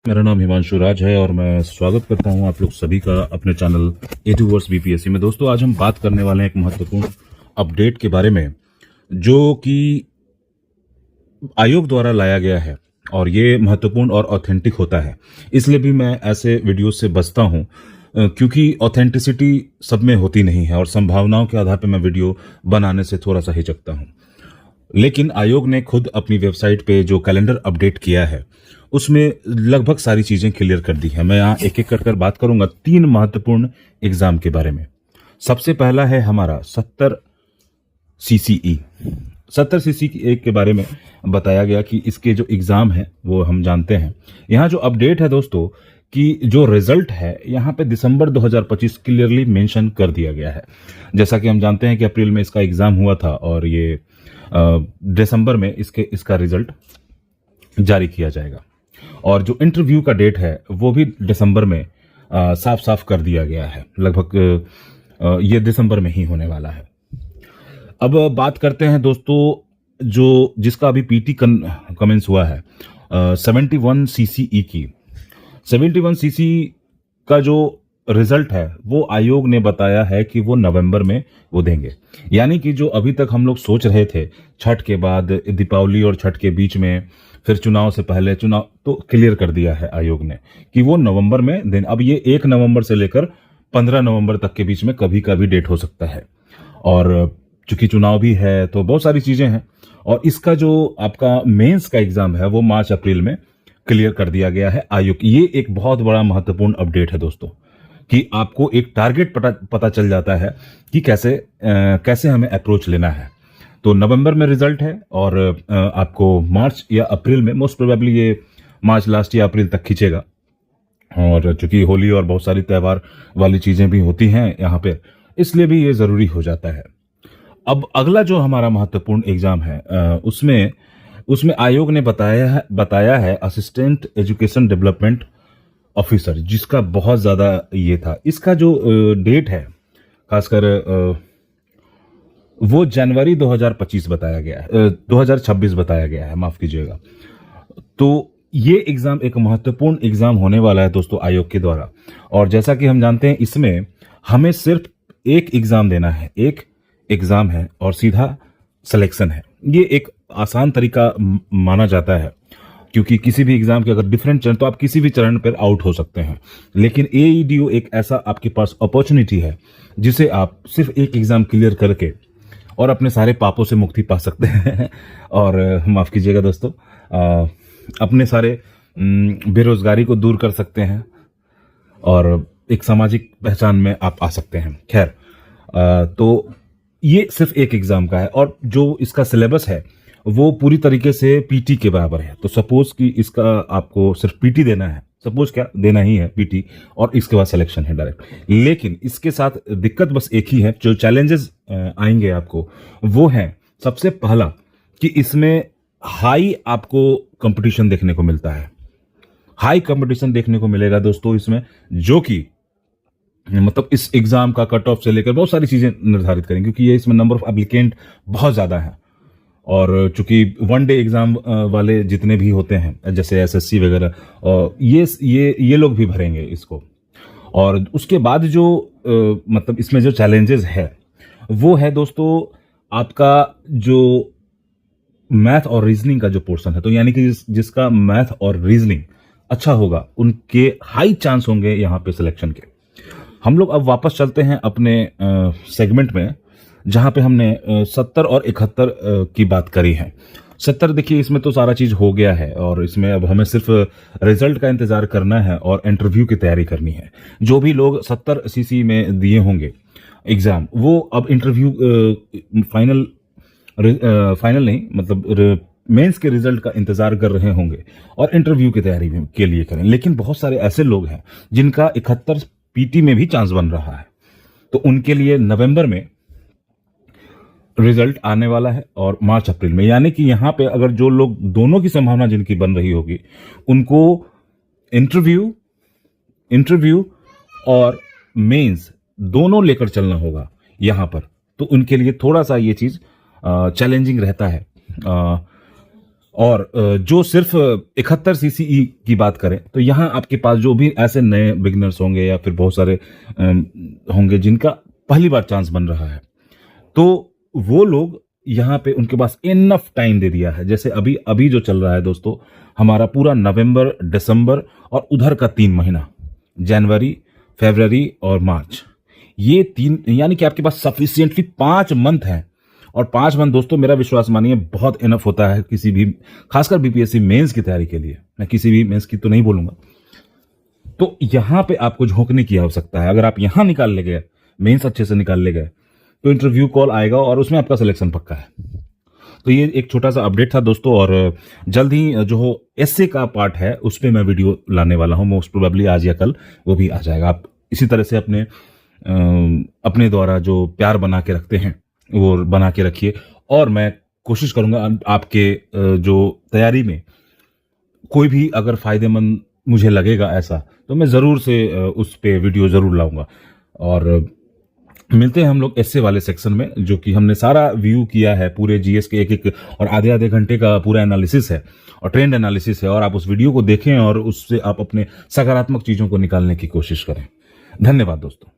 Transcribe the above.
मेरा नाम हिमांशु राज है और मैं स्वागत करता हूं आप लोग सभी का अपने चैनल एडुवर्स बीपीएससी में। दोस्तों, आज हम बात करने वाले हैं एक महत्वपूर्ण अपडेट के बारे में जो कि आयोग द्वारा लाया गया है और ये महत्वपूर्ण और ऑथेंटिक होता है। इसलिए भी मैं ऐसे वीडियो से बचता हूं क्योंकि ऑथेंटिसिटी सब में होती नहीं है और संभावनाओं के आधार पर मैं वीडियो बनाने से थोड़ा सा हिचकता हूं। लेकिन आयोग ने खुद अपनी वेबसाइट पे जो कैलेंडर अपडेट किया है उसमें लगभग सारी चीजें क्लियर कर दी है। मैं यहाँ एक एक कर बात करूंगा 3 महत्वपूर्ण एग्जाम के बारे में। सबसे पहला है हमारा 70 CCE। 70 CCE के बारे में बताया गया कि इसके जो एग्जाम है वो हम जानते हैं। यहाँ जो अपडेट है दोस्तों कि जो रिजल्ट है यहाँ पे दिसंबर 2025 क्लियरली मेंशन कर दिया गया है। जैसा कि हम जानते हैं कि अप्रैल में इसका एग्जाम हुआ था और ये दिसंबर में इसका रिजल्ट जारी किया जाएगा और जो इंटरव्यू का डेट है वो भी दिसंबर में साफ साफ कर दिया गया है। लगभग ये दिसंबर में ही होने वाला है। अब बात करते हैं दोस्तों जिसका अभी पीटी कमेंस हुआ है 71 CCE की। 71 CCE का जो रिजल्ट है वो आयोग ने बताया है कि वो नवंबर में वो देंगे। यानी कि जो अभी तक हम लोग सोच रहे थे छठ के बाद, दीपावली और छठ के बीच में, फिर चुनाव से पहले, चुनाव तो क्लियर कर दिया है आयोग ने कि वो नवंबर में दें। अब ये 1 नवंबर से लेकर 15 नवंबर तक के बीच में कभी का भी डेट हो सकता है और चूंकि चुनाव भी है तो बहुत सारी चीजें हैं। और इसका जो आपका मेंस का एग्जाम है वो मार्च अप्रैल में क्लियर कर दिया गया है आयोग। ये एक बहुत बड़ा महत्वपूर्ण अपडेट है दोस्तों कि आपको एक टारगेट पता चल जाता है कि कैसे हमें अप्रोच लेना है। तो नवंबर में रिजल्ट है और आपको मार्च या अप्रैल में, मोस्ट प्रोबेबली ये मार्च लास्ट या अप्रैल तक खींचेगा। और चूंकि होली और बहुत सारी त्यौहार वाली चीजें भी होती हैं यहाँ पे, इसलिए भी ये जरूरी हो जाता है। अब अगला जो हमारा महत्वपूर्ण एग्जाम है उसमें आयोग ने बताया है असिस्टेंट एजुकेशन डेवलपमेंट ऑफिसर, जिसका बहुत ज्यादा ये था। इसका जो डेट है खासकर वो जनवरी 2025 बताया गया है, 2026 बताया गया है, माफ कीजिएगा। तो ये एग्जाम एक महत्वपूर्ण एग्जाम होने वाला है दोस्तों आयोग के द्वारा। और जैसा कि हम जानते हैं इसमें हमें सिर्फ एक एग्जाम देना है, एक एग्जाम है और सीधा सिलेक्शन है। ये एक आसान तरीका माना जाता है क्योंकि किसी भी एग्जाम के अगर डिफरेंट चरण, तो आप किसी भी चरण पर आउट हो सकते हैं। लेकिन AEDO एक ऐसा आपके पास अपॉर्चुनिटी है जिसे आप सिर्फ एक एग्जाम क्लियर करके और अपने सारे पापों से मुक्ति पा सकते हैं और माफ कीजिएगा दोस्तों, अपने सारे बेरोजगारी को दूर कर सकते हैं और एक सामाजिक पहचान में आप आ सकते हैं। खैर, तो ये सिर्फ एक एग्जाम का है और जो इसका सिलेबस है वो पूरी तरीके से पीटी के बराबर है। तो सपोज कि इसका आपको सिर्फ पीटी देना है, सपोज क्या देना ही है पीटी, और इसके बाद सिलेक्शन है डायरेक्ट। लेकिन इसके साथ दिक्कत बस एक ही है, जो चैलेंजेस आएंगे आपको वो है सबसे पहला कि इसमें हाई आपको कंपटीशन देखने को मिलता है। हाई कंपटीशन देखने को मिलेगा दोस्तों इसमें, जो कि मतलब इस एग्जाम का कट ऑफ से लेकर बहुत सारी चीजें निर्धारित करेंगे क्योंकि ये इसमें नंबर ऑफ एप्लीकेंट बहुत ज्यादा है। और चूंकि 1 डे एग्जाम वाले जितने भी होते हैं जैसे SSC वगैरह, और ये लोग भी भरेंगे इसको। और उसके बाद जो मतलब इसमें जो चैलेंजेस है वो है दोस्तों आपका जो मैथ और रीजनिंग का जो पोर्शन है। तो यानी कि जिसका मैथ और रीजनिंग अच्छा होगा उनके हाई चांस होंगे यहाँ पे सिलेक्शन के। हम लोग अब वापस चलते हैं अपने सेगमेंट में जहां पे हमने 70 और 71 की बात करी है। 70 देखिए इसमें तो सारा चीज हो गया है और इसमें अब हमें सिर्फ रिजल्ट का इंतजार करना है और इंटरव्यू की तैयारी करनी है। जो भी लोग 70 CC में दिए होंगे एग्जाम, वो अब इंटरव्यू फाइनल नहीं, मतलब मेंस के रिजल्ट का इंतजार कर रहे होंगे और इंटरव्यू की तैयारी के लिए करें। लेकिन बहुत सारे ऐसे लोग हैं जिनका 71 PT में भी चांस बन रहा है, तो उनके लिए नवंबर में रिजल्ट आने वाला है और मार्च अप्रैल में। यानी कि यहां पे अगर जो लोग दोनों की संभावना जिनकी बन रही होगी उनको इंटरव्यू और मेंस दोनों लेकर चलना होगा यहां पर, तो उनके लिए थोड़ा सा ये चीज चैलेंजिंग रहता है। और जो सिर्फ 71 सीसीई की बात करें तो यहाँ आपके पास जो भी ऐसे नए बिगिनर्स होंगे या फिर बहुत सारे होंगे जिनका पहली बार चांस बन रहा है, तो वो लोग यहाँ पे उनके पास इनफ टाइम दे दिया है। जैसे अभी अभी जो चल रहा है दोस्तों, हमारा पूरा नवंबर, दिसंबर और उधर का 3 महीना, जनवरी, फरवरी और मार्च, ये 3 यानी कि आपके पास सफिशिएंटली 5 मंथ हैं। और 5 मंथ दोस्तों मेरा विश्वास मानिए बहुत इनफ होता है किसी भी, खासकर बीपीएससी मेंस की तैयारी के लिए। मैं किसी भी मेंस की तो नहीं बोलूंगा। तो यहां पे आपको झोंकने की आवश्यकता है। अगर आप यहां निकाल ले गए, मेंस अच्छे से निकाल ले गए, तो इंटरव्यू कॉल आएगा और उसमें आपका सिलेक्शन पक्का है। तो ये एक छोटा सा अपडेट था दोस्तों, और जल्द ही जो एसए का पार्ट है उस पर मैं वीडियो लाने वाला हूं, मोस्ट प्रोबेबली आज या कल वो भी आ जाएगा। आप इसी तरह से अपने द्वारा जो प्यार बना के रखते हैं वो बना के रखिए, और मैं कोशिश करूंगा आपके जो तैयारी में कोई भी अगर फायदेमंद मुझे लगेगा ऐसा, तो मैं ज़रूर से उस पे वीडियो ज़रूर लाऊंगा। और मिलते हैं हम लोग एसए वाले सेक्शन में, जो कि हमने सारा व्यू किया है पूरे जीएस के एक एक और आधे आधे घंटे का पूरा एनालिसिस है और ट्रेंड एनालिसिस है। और आप उस वीडियो को देखें और उससे आप अपने सकारात्मक चीज़ों को निकालने की कोशिश करें। धन्यवाद दोस्तों।